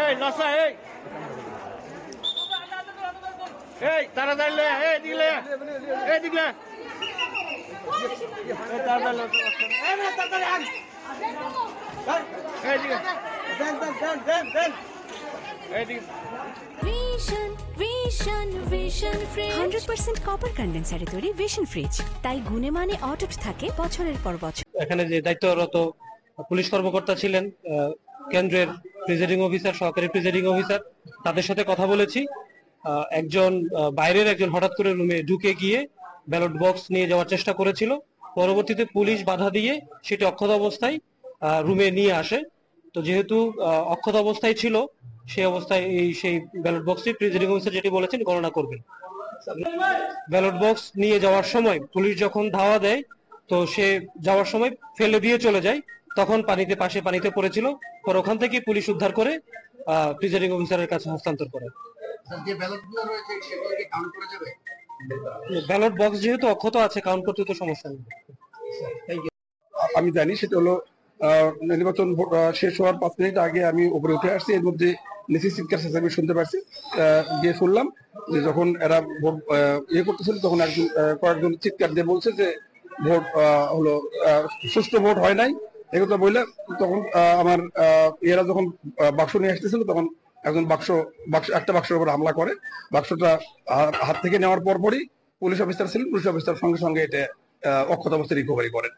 এই লসা এই তারা দাঁড়লে এই দিলে ভিশন ফ্রিজ 100% কপার কন্ডেন্সারে তৈরি ভিশন ফ্রিজ, তাই গুণে মানে অটুট থাকে বছরের পর বছর। এখানে যে দায়িত্বরত পুলিশ কর্মকর্তা ছিলেন, কেন্দ্রের প্রিজাইডিং অফিসার, সহকারী প্রিজাইডিং অফিসার, তাদের সাথে কথা বলেছি। একজন বাইরের একজন হঠাৎ করে রুমে ঢুকে গিয়ে ব্যালট বক্স নিয়ে যাওয়ার চেষ্টা করেছিল। পরবর্তীতে পুলিশ বাধা দিয়ে সেটি অক্ষত অবস্থায় রুমে নিয়ে আসে। তো যেহেতু অক্ষত অবস্থায় ছিল, সেই অবস্থায় সেই ব্যালট বক্সটি প্রিজাইডিং অফিসার যেটি বলেছেন গণনা করবেন। ব্যালট বক্স নিয়ে যাওয়ার সময় পুলিশ যখন ধাওয়া দেয়, তো সে যাওয়ার সময় ফেলে দিয়ে চলে যায়। তখন পানিতে পড়েছিল। পর ওখান থেকে পুলিশ উদ্ধার করে প্রিজাইডিং অফিসারের কাছে হস্তান্তর করে। ব্যালট বক্স যেহেতু অক্ষত আছে, কাউন্ট করতে তো সমস্যা নেই। আমি জানি সেটা হলো নির্বাচন শেষ হওয়ার 5 মিনিট আগে আমি উপরে উঠে আসছি। এর মধ্যে নিচে চিৎকার চেঁচামেচি শুনতে পারছি। গিয়ে শুনলাম যে যখন এরা ভোট করতেছিল, তখন কয়েকজন চিৎকার দিয়ে বলছে যে ভোট হলো সুষ্ঠু ভোট হয় নাই, একথা বললে। তখন আমার এরা যখন বাক্স নিয়ে আসতেছিল, তখন একজন একটা বাক্সের উপর হামলা করে। বাক্সটা হাত থেকে নেওয়ার পরপরই পুলিশ অফিসার ছিলেন, পুলিশ অফিসার সঙ্গে সঙ্গে এটা অক্ষত অবস্থায় রিকভারি করেন।